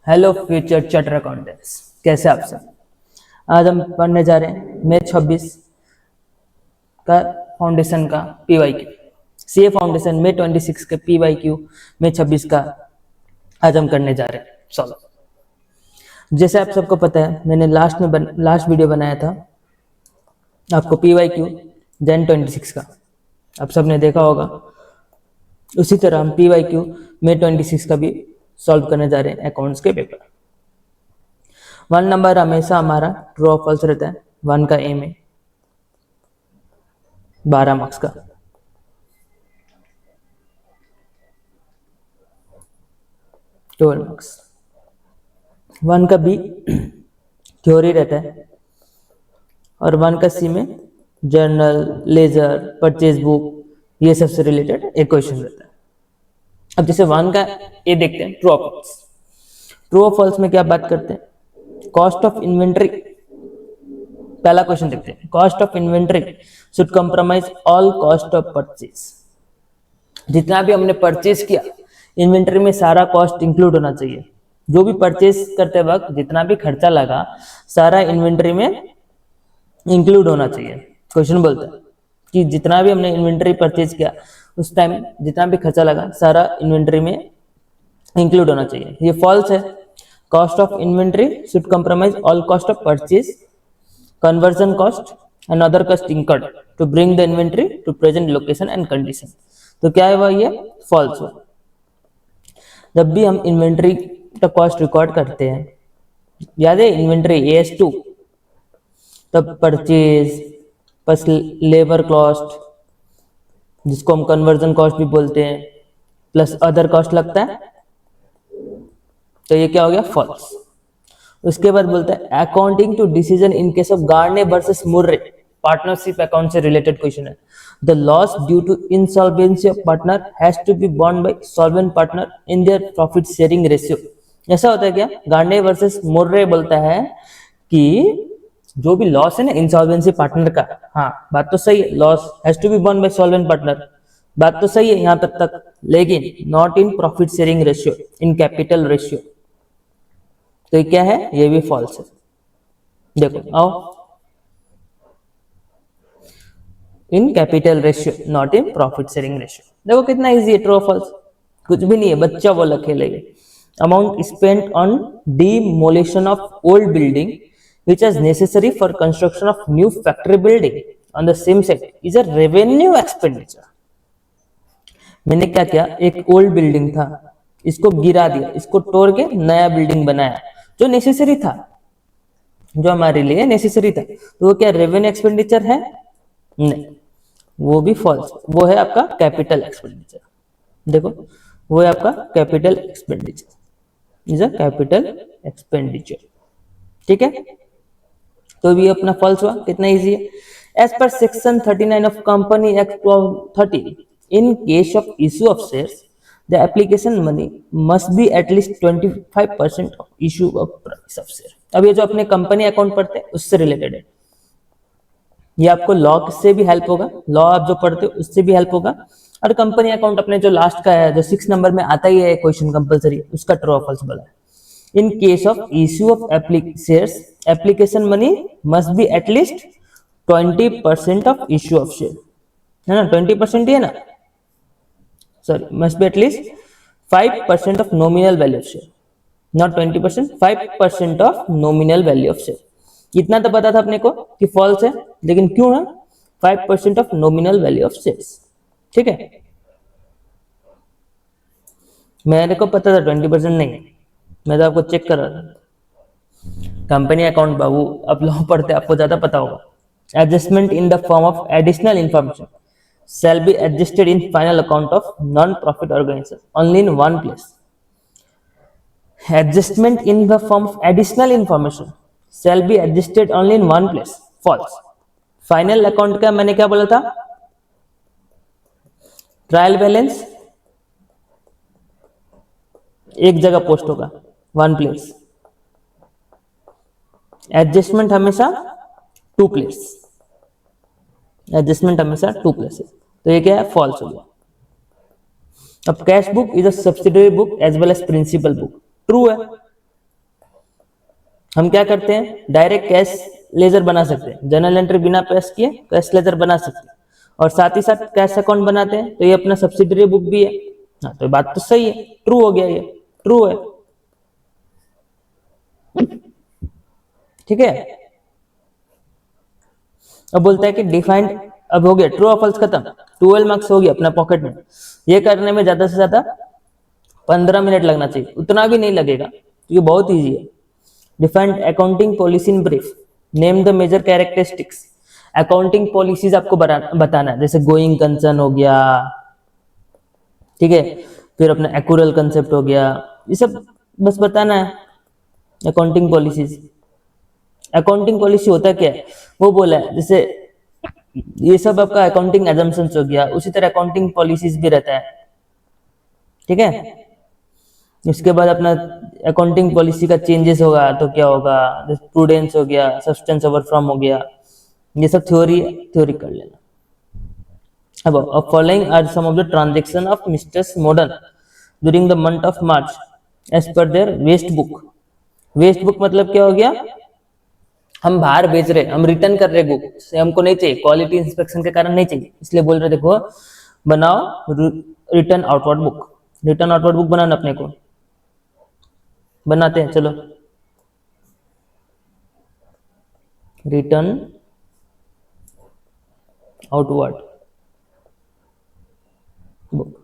Hello future charter accountants, कैसे आप सब। आज हम पढ़ने जा रहे हैं मई 26 का फाउंडेशन का पीवाईक्यू, सीए फाउंडेशन मई 26 के पीवाईक्यू मई 26 का आज हम करने जा रहे हैं सॉल्व। जैसे आप सबको पता है, मैंने लास्ट वीडियो बनाया था आपको पीवाईक्यू जन 26 का, आप सबने देखा होगा। उसी तरह हम पीवाईक्यू मई 26 का भी सॉल्व करने जा रहे हैं अकाउंट्स के पेपर। 1 नंबर हमेशा हमारा ट्रू और फॉल्स रहता है। 1 का एम है 12 मार्क्स का। 12 मार्क्स। 1 का बी थ्योरी रहता है और 1 का सी में जर्नल, लेजर, परचेज बुक, ये सबसे रिलेटेड एक क्वेश्चन रहता है। अब जैसे 1 का ए देखते हैं, ट्रू और फॉल्स। ट्रू और फॉल्स में क्या बात करते हैं, कॉस्ट ऑफ इन्वेंट्री। पहला क्वेश्चन देखते हैं, cost of inventory should compromise all cost of purchase. जितना भी हमने परचेज किया इन्वेंट्री में सारा कॉस्ट इंक्लूड होना चाहिए। जो भी परचेज करते वक्त जितना भी खर्चा लगा सारा इन्वेंट्री में इंक्लूड होना चाहिए। क्वेश्चन बोलता है कि जितना भी हमने इन्वेंट्री परचेज किया उस टाइम जितना भी खर्चा लगा सारा इन्वेंट्री में इंक्लूड होना चाहिए। ये फॉल्स है। Cost of inventory should compromise all cost of purchase, conversion cost and other cost incurred to bring the inventory to present location and condition। तो क्या है वह, ये फॉल्स हुआ। जब भी हम इन्वेंट्री का कॉस्ट रिकॉर्ड करते हैं, याद है इन्वेंट्री AS2, तब परचेज प्लस लेबर कॉस्ट जिसको हम कन्वर्जन कॉस्ट भी बोलते हैं प्लस अदर कॉस्ट लगता है, तो ये क्या हो गया, फॉल्स। उसके बाद बोलता है according to decision in case of Garner versus Murray, partnership account से रिलेटेड क्वेश्चन है। The loss due to insolvency of partner has to be borne by solvent partner in their profit sharing ratio. ऐसा होता है क्या, गार्ने versus Murray बोलता है कि जो भी लॉस है ना इंसॉल्वेंसी पार्टनर का, हाँ बात तो सही है, loss has to be borne by solvent partner, बात तो सही है यहां तक, लेकिन not in profit sharing ratio, in capital ratio. तो ये क्या है, ये भी फॉल्स है। देखो आओ, इन capital ratio not in profit sharing ratio. देखो कितना इजी है, ट्रू और फॉल्स, कुछ भी नहीं है, बच्चा बोला खेलेगा। Amount spent on demolition of old building which is necessary for construction of new factory building on the same site is a revenue expenditure। मैंने क्या किया, एक ओल्ड बिल्डिंग था, इसको गिरा दिया, इसको तोड़ के नया बिल्डिंग बनाया, जो नेसेसरी था, जो हमारे लिए नेसेसरी था, तो वो क्या रेवेन्यू एक्सपेंडिचर है? नहीं, वो भी फॉल्स, वो है आपका कैपिटल एक्सपेंडिचर। देखो वो है आपका capital expenditure, is a capital expenditure. ठीक है, तो भी अपना फॉल्स हुआ। कितना इजी है, as per section 39 of company act 13 in case of issue of shares the application money must be at least 25% of issue of price of share। अब ये जो अपने कंपनी अकाउंट पढ़ते हैं उससे रिलेटेड है, ये आपको लॉ से भी हेल्प होगा, लॉ आप जो पढ़ते हो उससे भी हेल्प होगा। और कंपनी अकाउंट अपने जो लास्ट का है, जो 6 नंबर में आता ही है क्वेश्चन कंपलसरी, उसका ट्रू और फॉल्स बोला है। इन case of issue of shares application money must be at least 20% of issue of share, है ना, 20% ही है ना, sorry, must be at least 5% of nominal value of share, not 20%, 5% of nominal value of share। इतना तो पता था अपने को कि फॉल्स है, लेकिन क्यों है 5% of nominal value of shares। ठीक है, मेरे को पता था 20% नहीं, मैं तो आपको चेक कर रहा था। कंपनी अकाउंट बाबू आप लॉ पढ़ते आपको ज्यादा पता होगा। Adjustment in the form of additional information shall be adjusted in final account of non-profit organization only in one place। Adjustment in the form of additional information shall be adjusted only in one place, false। Final account का मैंने क्या बोला था, trial balance एक जगह post होगा, one place. Adjustment हमेशा to place, adjustment हमेशा 2 प्लेसेस, तो ये क्या है, फॉल्स हो गया। अब cash book is a subsidiary book as well as principal book, true है। हम क्या करते हैं, डायरेक्ट कैश लेजर बना सकते हैं, जर्नल एंट्री बिना पेश किए कैश लेजर बना सकते हैं, और साथ ही साथ कैश अकाउंट बनाते हैं, तो ये अपना सब्सिडरी बुक भी है। हाँ, तो बात तो सही है, ट्रू हो गया, ये ट्रू है, ठीक है। अब बोलता है कि डिफाइंड, अब हो गया ट्रू और फॉल्स खत्म, 12 मार्क्स हो गया अपना पॉकेट में। ये करने में ज्यादा से ज्यादा 15 मिनट लगना चाहिए, उतना भी नहीं लगेगा, ये बहुत इजी है। Defined accounting policy in brief, name the major characteristics. Accounting policies आपको बताना है, जैसे गोइंग कंसर्न हो गया, ठीक है, फिर अपना एक्यूरल कंसेप्ट हो गया, ये सब बस बताना है। अकाउंटिंग पॉलिसीज, अकाउंटिंग पॉलिसी होता क्या है वो बोला है, जैसे ये सब आपका अकाउंटिंग एजम्पशंस हो गया, उसी तरह अकाउंटिंग पॉलिसीज भी रहता है, ठीक है। उसके बाद अपना अकाउंटिंग पॉलिसी का चेंजेस होगा तो क्या होगा, प्रूडेंस हो गया, सब्सटेंस ओवर फ्रॉम हो गया, ये सब थ्योरी कर लेना। अब following are some of the transaction of mister Modern during the month of March as per their waste book. Waste book मतलब क्या हो गया, हम बाहर बेच रहे, हम रिटर्न कर रहे बुक से, हमको नहीं चाहिए, क्वालिटी इंस्पेक्शन के कारण नहीं चाहिए, इसलिए बोल रहे देखो बनाओ return outward book. Return outward book बनाना अपने को, बनाते हैं, चलो। Return outward book,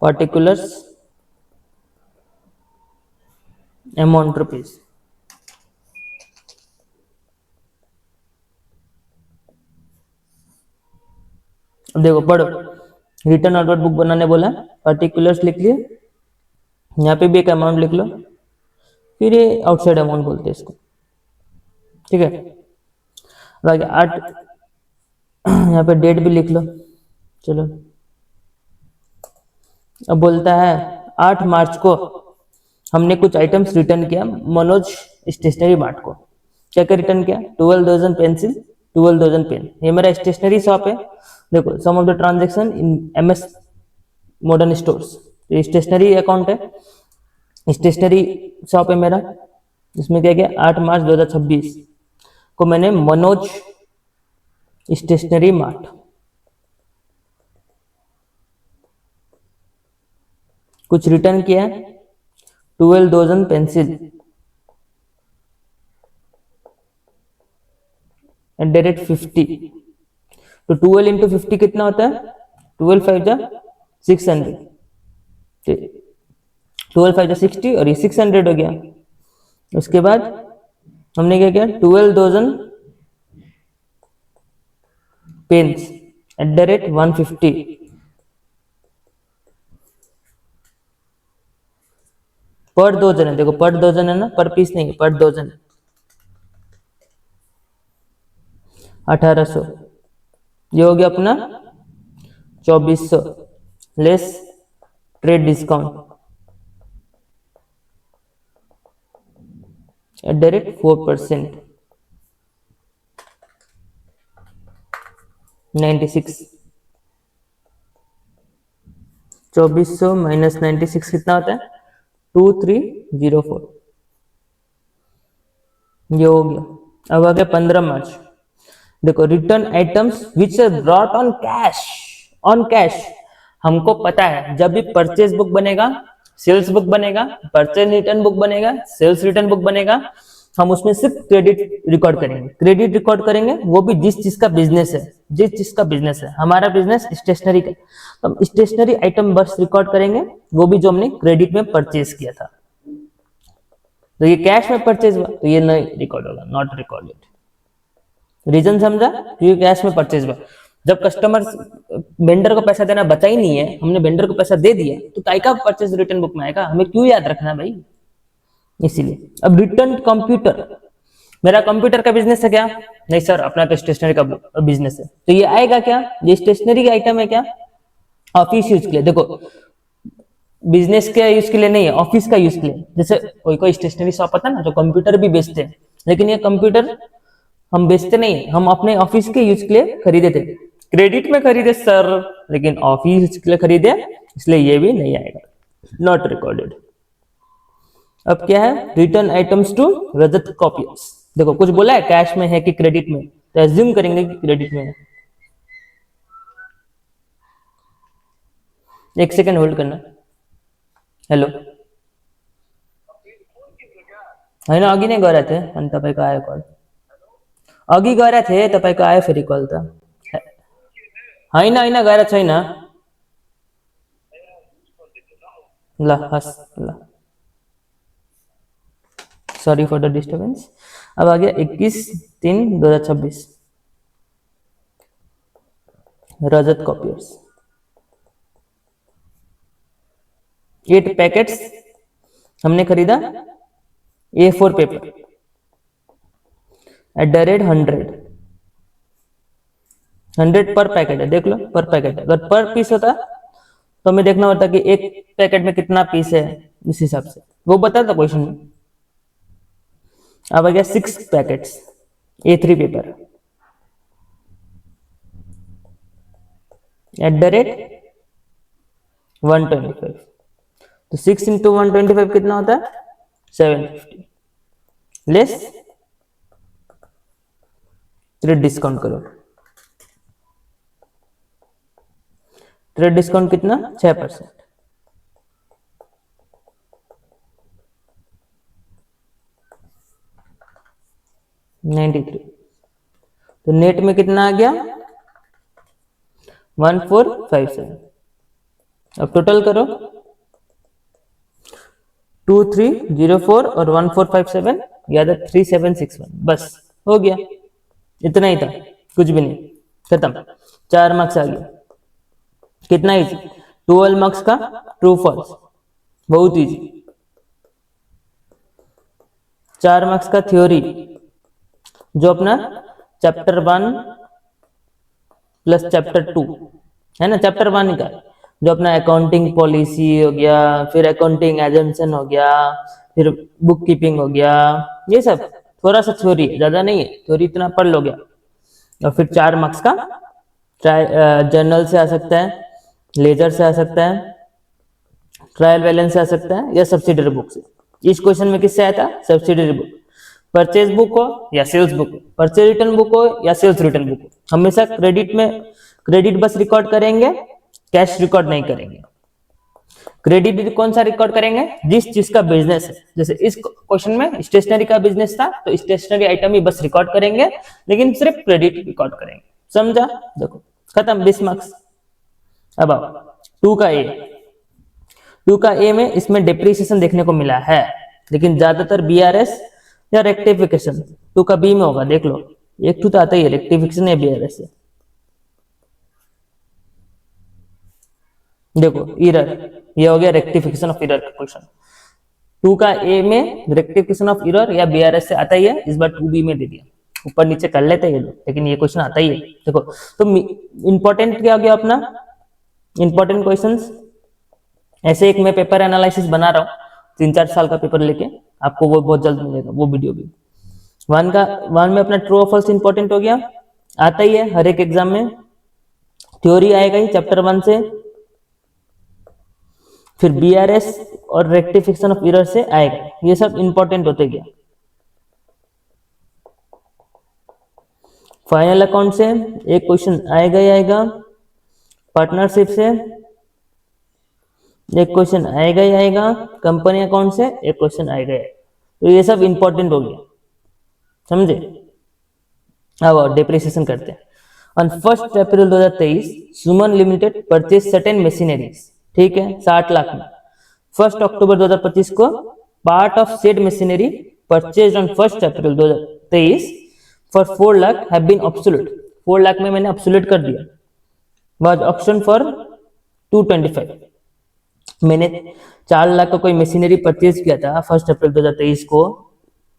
particulars amount rupees। अब देखो पढ़ो, रिटर्न आउटवर्ड बुक बनाने बोला, पर्टिकुलर्स लिख लिए, यहाँ पे भी एक अमाउंट लिख लो, फिर ये आउटसाइड अमाउंट बोलते हैं इसको, ठीक है। बाकी 8, यहाँ पे डेट भी लिख लो, चलो। अब बोलता है 8 मार्च को हमने कुछ आइटम्स रिटर्न किया मनोज स्टेशनरी मार्ट को। क्या क्या रिटर्न किया, 12,000 पेंसिल, 12,000 पेन। ये मेरा स्टेशनरी शॉप है, देखो sum of the transaction in MS modern stores, ये स्टेशनरी अकाउंट है, स्टेशनरी शॉप है मेरा। इसमें क्या किया, 8 मार्च 2026 को मैंने मनोज स्टेशनरी मार्ट कुछ रिटर्न किया, 12,000 पेंसिल @50। तो 12 इंटू 50 कितना होता है, 12 5 जा 600, 12 5 जा 60 और ये 600 हो गया। उसके बाद हमने क्या किया, 12,000 पेन्स @150, पर डजन है, देखो पर डजन है ना, पर पीस नहीं, पर डजन। 1800, ये हो गया अपना 2400 लेस ट्रेड डिस्काउंट @4%, 96। 2400 माइनस 96 कितना होता है, 2304, ये हो गया। अब आ गया 15 मार्च, देखो return items which are brought on cash, on cash. हमको पता है जब भी परचेज बुक बनेगा, सेल्स बुक बनेगा, परचेज रिटर्न बुक बनेगा, सेल्स रिटर्न बुक बनेगा, हम उसमें सिर्फ क्रेडिट रिकॉर्ड करेंगे, क्रेडिट रिकॉर्ड करेंगे, वो भी जिस चीज का बिजनेस है, जिस चीज का बिजनेस है। हमारा बिजनेस स्टेशनरी का, तो हम स्टेशनरी आइटम बस रिकॉर्ड करेंगे, वो भी जो हमने क्रेडिट में परचेज किया था। तो ये कैश में परचेज हुआ तो ये नहीं रिकॉर्ड होगा, नॉट रिकॉर्डेड। रीजन समझा, क्योंकि कैश में परचेज हुआ। जब कस्टमर वेंडर को पैसा देना बचा ही नहीं है, हमने वेंडर को पैसा दे दिया, तो काय का परचेज रिटर्न बुक में आएगा, हमें क्यों याद रखना भाई, इसीलिए। अब रिटर्न कंप्यूटर, मेरा कंप्यूटर का बिजनेस है क्या, नहीं सर अपना तो स्टेशनरी का बिजनेस है, तो ये आएगा क्या, ये स्टेशनरी का आइटम है क्या, ऑफिस यूज के लिए, देखो बिजनेस के यूज के लिए नहीं है, ऑफिस का यूज के लिए। जैसे कोई कोई स्टेशनरी शॉप होता है ना जो कंप्यूटर भी बेचते हैं, लेकिन ये कंप्यूटर हम बेचते नहीं है, हम अपने ऑफिस के यूज के लिए खरीदे थे। क्रेडिट में खरीदे सर, लेकिन ऑफिस के लिए खरीदे, इसलिए ये भी नहीं आएगा, नॉट रिकॉर्डेड। अब क्या है, रिटर्न आइटम्स टू रजत कॉपियर्स। देखो कुछ बोला है कैश में है कि क्रेडिट में, तो एज्यूम करेंगे कि क्रेडिट में है। एक सेकेंड होल्ड करना। हेलो, होइन अघि नै गरेको थिएँ अनि तपाईँको आयो कल, अघि गरेको थिएँ तपाईँको आयो फेरि कल त। होइन होइन गरेको छैन। ल हस् ल, सॉरी फॉर द डिस्टर्बेंस। अब आ गया 21/3/2026, रजत कॉपियर्स 8 पैकेट्स हमने खरीदा A4 पेपर @100 पर पैकेट है, देख लो पर पैकेट है। अगर पर पीस होता तो हमें देखना होता कि एक पैकेट में कितना पीस है, उस हिसाब से वो बता था क्वेश्चन में। अब आ गया 6 पैकेट्स A3 पेपर @125। तो 6 × 125 कितना होता है 750 लेस ट्रेड डिस्काउंट करो। ट्रेड डिस्काउंट कितना 6%, 93। तो नेट में कितना आ गया 1457। अब टोटल करो 2304 और 1457 याद है 3761, बस हो गया, इतना ही था, कुछ भी नहीं, खत्म। 4 मार्क्स आ गया, कितना इजी, 12 मार्क्स का ट्रू फॉल्स, बहुत इजी। 4 मार्क्स का थ्योरी, जो अपना चैप्टर 1 प्लस चैप्टर 2 है ना, चैप्टर 1 का जो अपना अकाउंटिंग पॉलिसी हो गया, फिर अकाउंटिंग एजम्पशन हो गया, फिर बुक कीपिंग हो गया, ये सब थोड़ा सा थ्योरी है, ज्यादा नहीं है, थ्योरी इतना पढ़ लो गया। और फिर 4 मार्क्स का जर्नल से आ सकता है, लेजर से आ सकता है, ट्रायल बैलेंस से आ सकता है, या सब्सिडरी बुक से। इस क्वेश्चन में किससे आया था, सब्सिडरी बुक। परचेज बुक हो या sales book, purchase return book हो या सेल्स रिटर्न बुक हो, हमेशा क्रेडिट में क्रेडिट बस रिकॉर्ड करेंगे, कैश रिकॉर्ड नहीं करेंगे। क्रेडिट कौन सा रिकॉर्ड करेंगे, जिस चीज का बिजनेस है। जैसे इस क्वेश्चन में स्टेशनरी का बिजनेस था, तो स्टेशनरी आइटम ही बस रिकॉर्ड करेंगे, लेकिन सिर्फ क्रेडिट रिकॉर्ड करेंगे, समझा। देखो खत्म, 20 मार्क्स। अब आओ 2 का ए। 2 का ए में इसमें डिप्रिसिएशन देखने को मिला है, लेकिन ज्यादातर बीआरएस या रेक्टिफिकेशन 2 का बी में होगा, देख लो, एक तो आता ही है रेक्टिफिकेशन या बीआरएस से। देखो एरर, ये हो गया रेक्टिफिकेशन ऑफ एरर का क्वेश्चन। 2 का ए में रेक्टिफिकेशन ऑफ एरर या बीआरएस से आता ही है, इस बार 2B में दे दिया, ऊपर नीचे कर लेते हैं ये लोग, लेकिन ये क्वेश्चन आता ही है। देखो तो इंपॉर्टेंट क्या हो गया अपना, इंपॉर्टेंट क्वेश्चंस। ऐसे एक मैं पेपर एनालिसिस बना रहा हूँ 3-4 साल का पेपर लेके, आपको वो बहुत जल्द मिलेगा वो वीडियो भी। 1 में अपना ट्रू और फॉल्स इंपॉर्टेंट हो गया, आता ही है हर एक एग्जाम में। थ्योरी आएगा ही चैप्टर 1 से, फिर बीआरएस और रेक्टिफिकेशन ऑफ एरर से आएगा, ये सब इंपॉर्टेंट होते गया। फाइनल अकाउंट से एक क्वेश्चन आएगा ही आएगा, पार्टनरशिप से एक क्वेश्चन आएगा ही आएगा, कंपनी अकाउंट से एक क्वेश्चन आएगा, तो ये सब इंपॉर्टेंट हो गया, समझे। अब डिप्रिसिएशन करते हैं। On 1 April 2023 Suman limited purchase certain machineries, ठीक है 60 लाख में। 1 अक्टूबर 2025 को part of said machinery purchase on 1 April 2023 for 4 lakh have been obsolete, 4 lakh में मैंने ऑब्सोल्यूट कर दिया। वाज ऑप्शन फॉर 225, मैंने 4 लाख का कोई मशीनरी परचेज किया था 1 अप्रैल 2023 को,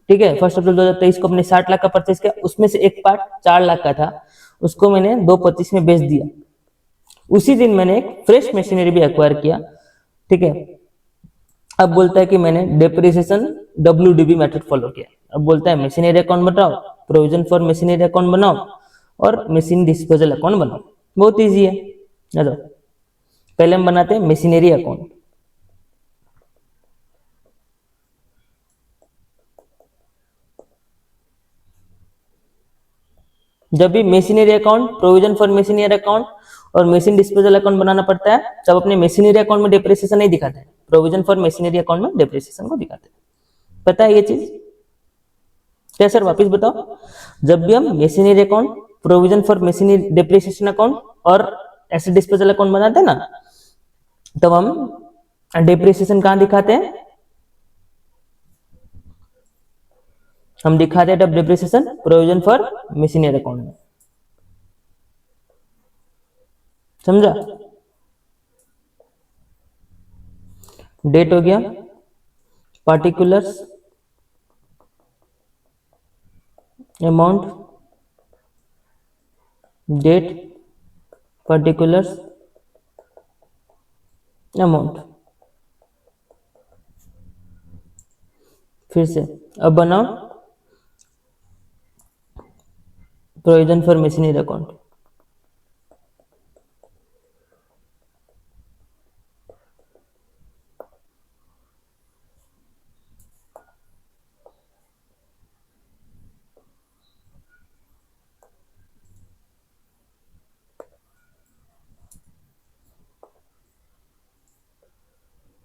ठीक है। 1 अप्रैल 2023 को अपने 60 लाख का परचेज किया, उसमें से एक पार्ट 4 लाख का था, उसको मैंने 225 में बेच दिया। उसी दिन मैंने एक फ्रेश मशीनरी भी एक्वायर किया, ठीक है। अब बोलता है कि मैंने डेप्रिसिएशन WDB मेथड फॉलो किया। अब बोलता है मशीनरी अकाउंट बनाओ, प्रोविजन फॉर मशीनरी अकाउंट बनाओ और मशीन डिस्पोजल अकाउंट बनाओ। बहुत इजी है। चलो पहले हम बनाते हैं मशीनरी अकाउंट। जब भी machinery account, provision for machinery account और मशीन डिस्पोजल अकाउंट बनाना पड़ता है, तब अपने मशीनरी अकाउंट में डेप्रिसिएशन नहीं दिखाते हैं, प्रोविजन फॉर मशीनरी अकाउंट में डेप्रिसिएशन को दिखाते हैं। पता है ये चीज? क्या सर वापस बताओ। जब भी हम machinery account, provision for machinery depreciation account और एसेट डिस्पोजल अकाउंट बनाते हैं ना, तब हम डेप्रिसिएशन कहां दिखाते हैं? हम दिखाते हैं depreciation provision for machinery account में। समझा? डेट हो गया, particulars, amount, date, particulars, amount. फिर से अब बनाओ provision for machinery account.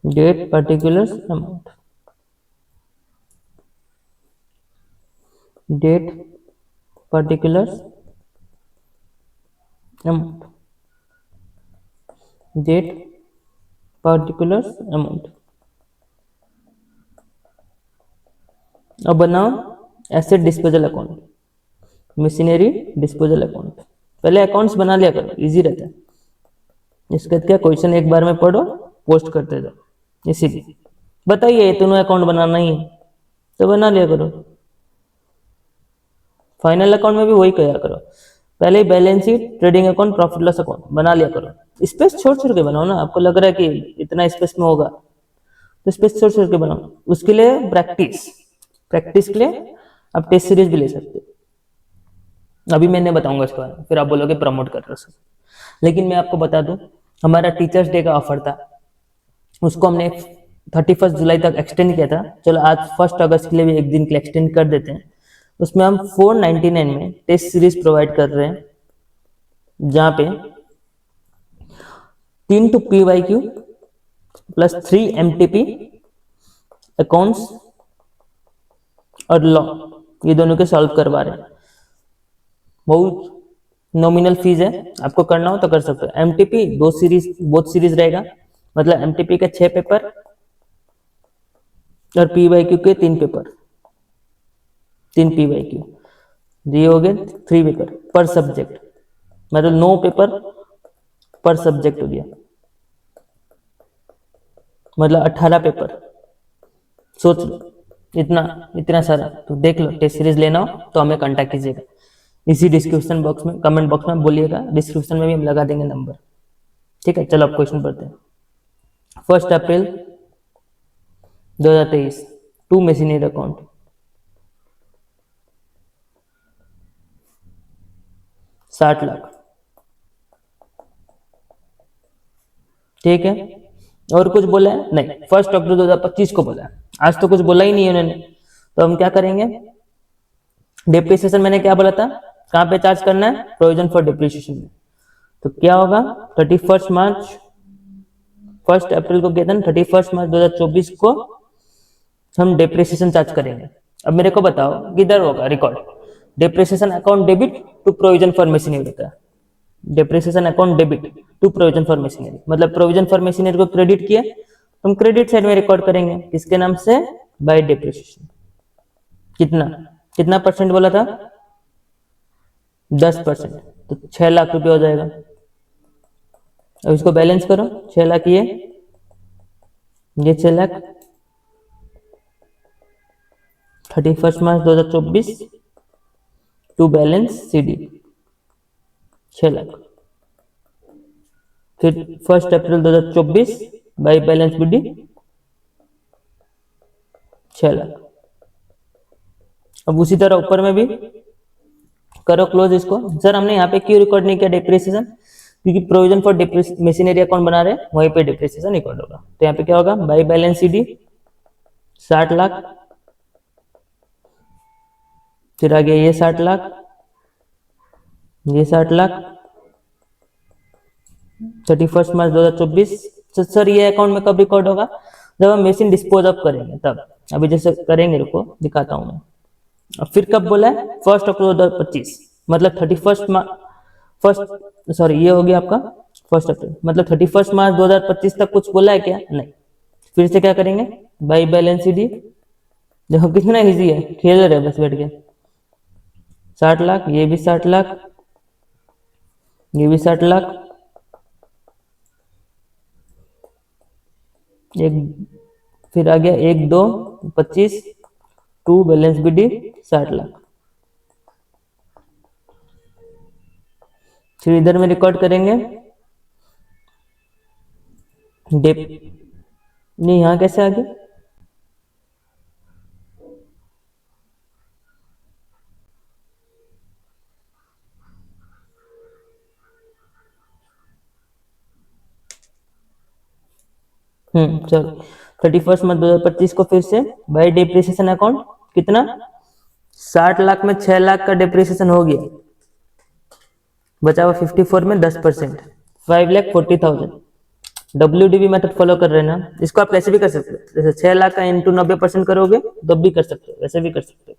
Date, particulars, amount. Date, particulars, amount. Date, particulars, amount. अब बनाओ asset disposal account, machinery disposal account. पहले अकाउंट्स बना लिया करो, इजी रहता है। इसके बाद क्या, क्वेश्चन एक बार में पढ़ो, पोस्ट करते जाओ। इसीलिए बताइए तुम्हें अकाउंट बनाना ही है तो बना लिया करो। फाइनल अकाउंट में भी वही किया करो। पहले balance sheet, trading account, profit loss account बना लिया करो। स्पेस छोड़ छोड़ के बनाओ ना। आपको लग रहा है कि इतना स्पेस में होगा तो स्पेस छोड़ छोड़ के बनाओ। उसके लिए प्रैक्टिस के लिए आप टेस्ट सीरीज भी ले सकते हो। अभी मैंने बताऊंगा इसके बारे में, फिर आप बोलोगे प्रमोट कर रहे हो सब। लेकिन मैं आपको बता दूं, हमारा टीचर्स डे का ऑफर था, उसको हमने 31 जुलाई तक एक्सटेंड किया था। चलो आज 1 अगस्त के लिए भी एक दिन के लिए एक्सटेंड कर देते हैं। उसमें हम 499 में टेस्ट सीरीज प्रोवाइड कर रहे हैं, जहां पे 3 to PYQ plus 3 MTP, accounts और लॉ, ये दोनों के सॉल्व करवा रहे हैं। बहुत नॉमिनल फीस है, आपको करना हो तो कर सकते हो। MTP 2 सीरीज, बोथ सीरीज रहेगा, मतलब MTP के 6 पेपर और PYQ के 3 पेपर, 3 PYQ, ये हो गए 3 पेपर पर सब्जेक्ट, मतलब 9 पेपर पर सब्जेक्ट हो गया, मतलब 18 पेपर। सोच लो इतना सारा। तो देख लो, टेस्ट सीरीज लेना हो तो हमें कांटेक्ट कीजिएगा, इसी डिस्क्रिप्शन बॉक्स में, कमेंट बॉक्स में बोलिएगा, डिस्क्रिप्शन में भी हम लगा देंगे नंबर। ठीक है, चलो अब क्वेश्चन पढ़ते हैं। 1 अप्रैल 2023, 2 मशीनरी अकाउंट, 60 लाख। ठीक है, और कुछ बोला है? नहीं, 1 अक्टूबर 2025 को बोला है, आज तो कुछ बोला ही नहीं है उन्होंने। तो हम क्या करेंगे, डेप्रिसिएशन मैंने क्या बोला था, कहां पे चार्ज करना है, प्रोविजन फॉर डेप्रिसिएशन में। तो क्या होगा, 31 मार्च, 1 अप्रैल को किया था, 31 मार्च 2024 को हम डेप्रिसिएशन चार्ज करेंगे। अब मेरे को बताओ किधर होगा record, depreciation account debit to provision for machinery होता है। Depreciation account debit to provision for machinery, मतलब प्रोविजन फॉर मशीनरी को क्रेडिट किया, हम क्रेडिट साइड में रिकॉर्ड करेंगे, किसके नाम से, बाय डेप्रिसिएशन। कितना कितना परसेंट बोला था, 10%, तो 6 लाख रुपए हो जाएगा। अब इसको बैलेंस करो, 6 लाख ये 6 लाख, 31 मार्च 2024 टू बैलेंस CD 6 लाख। फिर 1 अप्रैल 2024 बाई बैलेंस बीडी 6 लाख। अब उसी तरह ऊपर में भी करो क्लोज इसको। सर हमने यहाँ पे क्यों रिकॉर्ड नहीं किया डिप्रिसिएशन, क्योंकि प्रोविजन फॉर मशीनरी अकाउंट बना रहे हैं, वहीं पे डिप्रिसिएशन रिकॉर्ड होगा। तो यहाँ पे क्या होगा, बाई बैलेंस सीडी 60 लाख, फिर आ गया ये 60 लाख, ये 60 लाख, 31 मार्च 2024। तो सर ये अकाउंट में कब रिकॉर्ड होगा, जब हम मशीन डिस्पोज ऑफ करेंगे तब। अभी जैसे करेंगे, रुको दिखाता हूँ मैं। अब फिर कब बोला है, 1 अक्टूबर 2025, मतलब 31 सॉरी ये हो गया आपका 1 अप्रैल, मतलब 31 मार्च 2025 तक कुछ बोला है क्या, नहीं। फिर से क्या करेंगे, बाई बैलेंस सीडी, देखो कितना इजी है, खेल रहे बस बैठ के। 60 लाख, ये भी 60 लाख, ये भी 60 लाख, एक, फिर आ गया 1 2 25, 2 बैलेंस बीडी 60 लाख। फिर इधर में रिकॉर्ड करेंगे डेप, नहीं यहाँ कैसे आ गया, चलो 31 मार्च 2025 को फिर से बाई डिप्रिसिएशन अकाउंट, कितना 60 लाख में 6 लाख का डिप्रिसिएशन हो गया, बचा हुआ 54 में 10%, 5,40,000। WDV मेथड फॉलो कर रहे हैं ना, इसको आप कैसे भी कर सकते हो, जैसे 6 लाख का इंटू 90% करोगे तो भी कर सकते हो, वैसे भी कर सकते हो,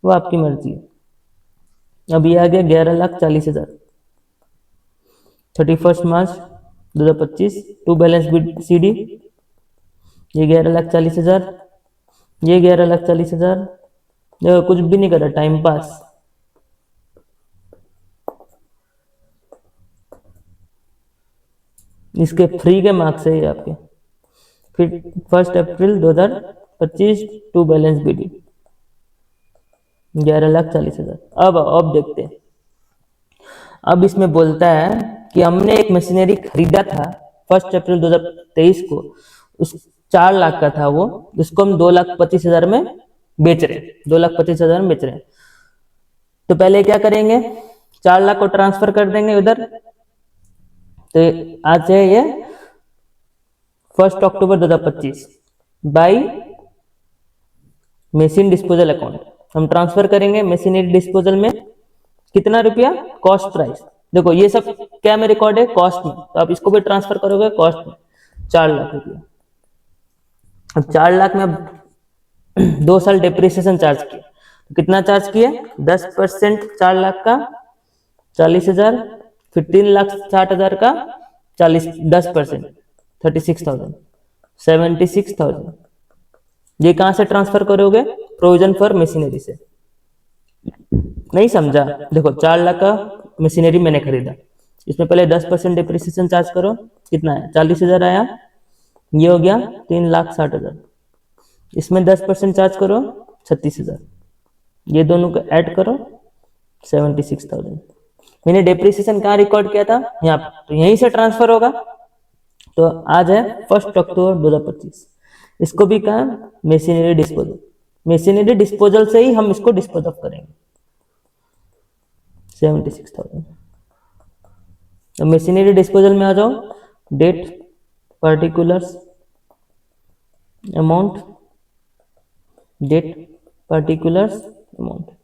वो आपकी मर्जी है। अब ये आ गया 11,40,000, 31 मार्च 2025, 2 बैलेंस सीडी, ये 11,40,000, ये 11,40,000, देखो कुछ भी नहीं करा, टाइम पास। इसके फ्री के मार्क्स है ये आपके। फिर 1 अप्रैल 2025, 2 बैलेंस बीडी 11,40,000। अब देखते हैं, अब इसमें बोलता है कि हमने एक मशीनरी खरीदा था 1 अप्रैल 2023 को, उस 4 लाख का था वो, उसको हम 2,25,000 में बेच रहे हैं, 2,25,000 में बेच रहे हैं। तो पहले क्या करेंगे, 4 लाख को ट्रांसफर कर देंगे उधर। तो आज है ये 1 October 2025 by machine disposal account, हम ट्रांसफर करेंगे मशीनरी डिस्पोजल में, कितना रुपया, कॉस्ट प्राइस। देखो ये सब क्या में रिकॉर्ड है, कॉस्ट में, तो आप इसको भी ट्रांसफर करोगे कॉस्ट में, 4 लाख रुपया। अब 4 लाख में अब 2 साल डिप्रिसिएशन चार्ज किया, तो कितना चार्ज किया, 10% 4 लाख का 40,000, फिर 3,60,000 का 10%, 36,000, 76,000। ये कहां से ट्रांसफर करोगे, प्रोविजन फॉर मशीनरी से। नहीं समझा, देखो 4 लाख का मशीनरी मैंने खरीदा, इसमें पहले 10% डिप्रिसिएशन चार्ज करो, कितना है, 40,000 आया, ये हो गया 3,60,000, इसमें 10% चार्ज करो 36,000, ये दोनों को ऐड करो 76,000। मैंने डिप्रिसिएशन कहाँ रिकॉर्ड किया था, यहाँ पर, तो यहीं से ट्रांसफर होगा। तो आज है 1 अक्टूबर 2025, इसको भी कहा मशीनरी डिस्पोजल, मशीनरी डिस्पोजल से ही हम इसको डिस्पोज ऑफ करेंगे, 76,000। तो मशीनरी डिस्पोजल में आ जाओ, date, particulars, amount, date, particulars, amount.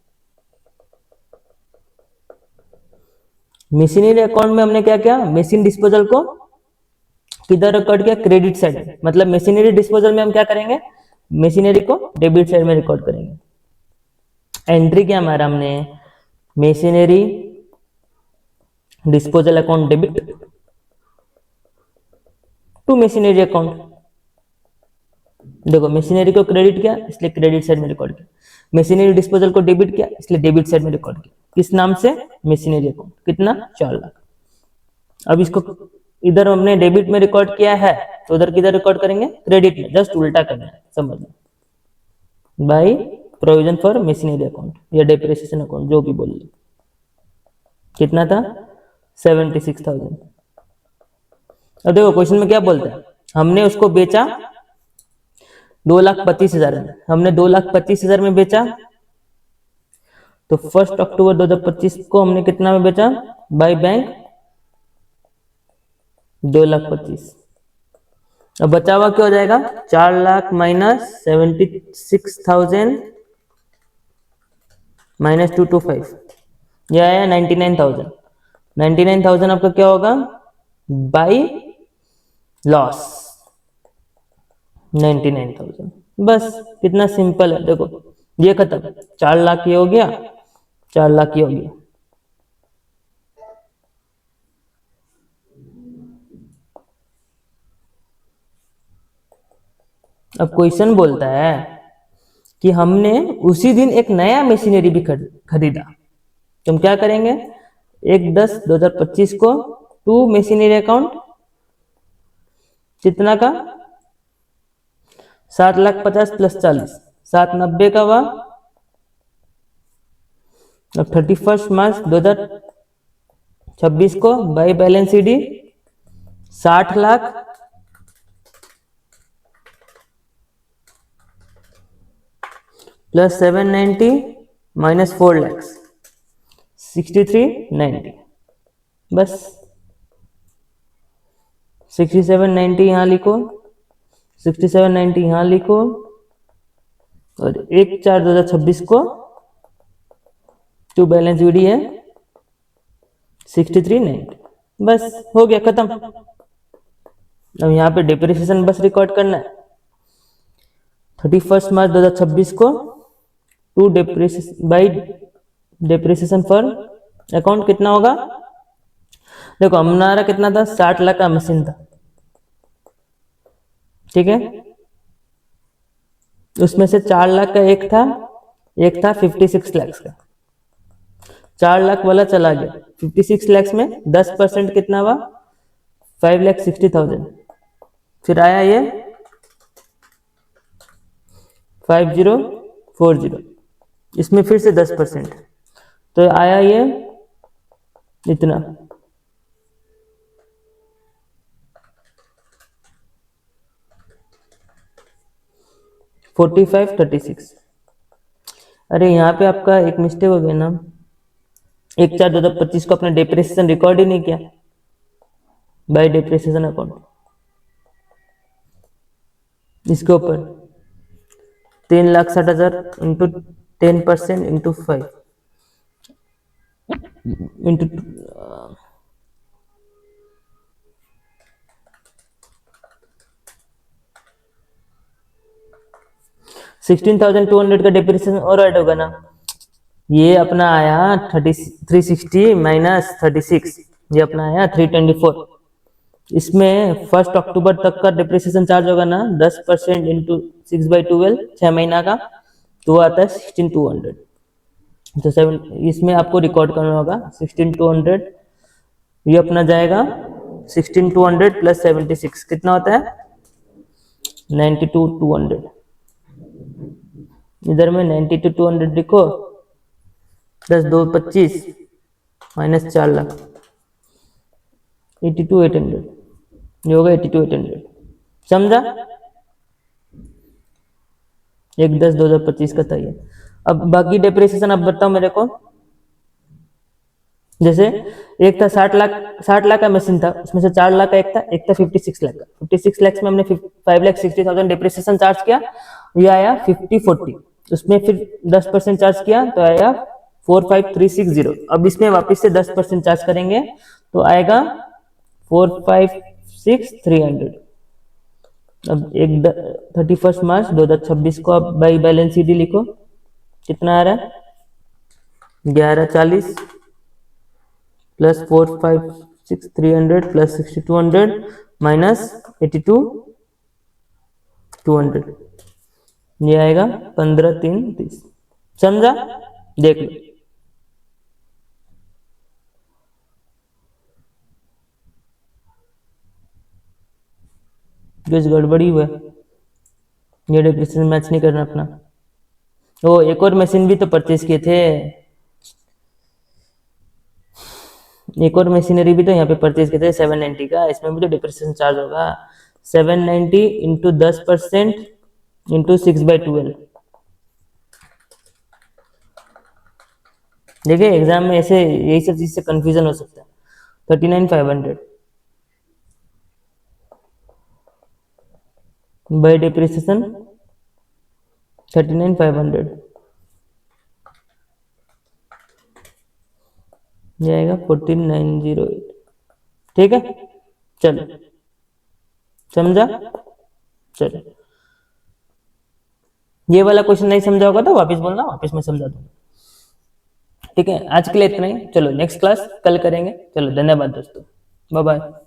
Machinery account में हमने क्या किया, मशीन डिस्पोजल को किधर रिकॉर्ड किया, क्रेडिट साइड में, मतलब मशीनरी डिस्पोजल में हम क्या करेंगे, मशीनरी को डेबिट साइड में रिकॉर्ड करेंगे। एंट्री क्या हमारा, हमने machinery disposal account debit to machinery account. देखो मशीनरी को क्रेडिट किया इसलिए क्रेडिट साइड में रिकॉर्ड किया, मशीनरी डिस्पोजल को डेबिट किया इसलिए डेबिट साइड में रिकॉर्ड किया, किस नाम से, मशीनरी अकाउंट, कितना, 4 लाख। अब इसको इधर हमने डेबिट में रिकॉर्ड किया है, तो उधर किधर रिकॉर्ड करेंगे, क्रेडिट में, जस्ट उल्टा करना है, समझना, by provision for machinery account या डिप्रिसिएशन अकाउंट, जो भी बोल लो। कितना था, 76,000। अब देखो क्वेश्चन में क्या बोलता है, हमने उसको बेचा 2,25,000 में, हमने 2,25,000 में बेचा, तो 1 अक्टूबर 2025 को हमने कितना में बेचा बाय बैंक 2,25,000। अब बचा हुआ क्या हो जाएगा, 4 लाख माइनस 76,000 माइनस 225, यह आया 99,000। 99,000 आपका क्या होगा बाई लॉस 99,000। बस कितना सिंपल है, देखो ये खत्म, 4 लाख ये हो गया, 4 लाख ये हो गया। अब क्वेश्चन बोलता है कि हमने उसी दिन एक नया मशीनरी भी खरीदा, तो हम क्या करेंगे, 1/10/2025 को टू मशीनरी अकाउंट कितना का 7,50,000 प्लस 40 790 का हुआ। अब 31 मार्च 2026 को by balance ED 60 lakh plus 790 minus 4 lakh 6390। बस 6790 यहाँ लिखो, 6790 यहाँ लिखो, और 1/4/2026 को टू बैलेंस ईडी है 6390। बस हो गया खत्म। अब यहाँ पे डिप्रिसिएशन बस रिकॉर्ड करना है। 31 मार्च 2026 को टू डिप्रिसिएशन फॉर अकाउंट कितना होगा, देखो हमारा कितना था 60 लाख का मशीन था, ठीक है, उसमें से 4 लाख का एक था 56 लाख का, 4 लाख वाला चला गया, 56 लाख में 10% कितना हुआ 5,60,000। फिर आया ये 5040, इसमें फिर से 10%, तो आया ये इतना 4536। अरे यहाँ पे आपका एक मिस्टेक हो गया ना, 1/4/2025 को अपने डिप्रिसिएशन रिकॉर्ड ही नहीं किया बाय डिप्रिसिएशन अकाउंट। इसके ऊपर 3,60,000 इंटू 10% इंटू 5 इंटू 16,200 का डिप्रिसिएशन और ऐड होगा ना, ये अपना आया 360 माइनस 36, ये अपना आया 324। इसमें 1 अक्टूबर तक का डिप्रिसिएशन चार्ज होगा ना 10% इंटू 6/12 6 महीना का, तो वो आता है 16,200। तो 7 इसमें आपको रिकॉर्ड करना होगा 16,200, ये अपना जाएगा 16,200 प्लस 76 कितना होता है 92,200। इधर में 92,200 लिखो, 10,225 माइनस 4 लाख 82,800, ये होगा 82,800। समझा, 1/10/2025 का था ये। अब बाकी डिप्रिसिएशन अब बताओ मेरे को, जैसे एक था 60 लाख का मशीन था, उसमें से 4 लाख का एक था 56 लाख का, 56 लाख में हमने 5,60,000 डिप्रिसिएशन चार्ज किया, ये आया 5040, उसमें फिर 10% चार्ज किया तो आया 45,360। अब इसमें वापस से 10% चार्ज करेंगे तो आएगा 45,6,300। अब 31 मार्च 2026 को आप बाई बैलेंस शीट लिखो, कितना आ रहा है 1140 प्लस 45,6,300 प्लस 6,200 माइनस 82,200, ये आएगा 15,330। समझा, देख लो। कुछ गड़बड़ी हुआ, ये डिप्रिसिएशन मैच नहीं करना अपना। ओ एक और मशीन भी तो परचेज किए थे, एक और मशीनरी भी तो यहाँ पे परचेज करते हैं 790 का, इसमें भी तो डिप्रिसिएशन चार्ज होगा। 790 इंटू 10% इंटू 6/12। देखिए एग्जाम में ऐसे यही सब चीज से कंफ्यूजन हो सकता है। 39,500 बाय डिप्रिसिएशन 39,500 ये आएगा 14,908। ठीक है, चलो समझा। चलो ये वाला क्वेश्चन नहीं समझा होगा तो वापस बोलना, वापस मैं समझा दूंगा। ठीक है, आज के लिए इतना ही। चलो नेक्स्ट क्लास कल करेंगे। चलो धन्यवाद दोस्तों, बाय बाय।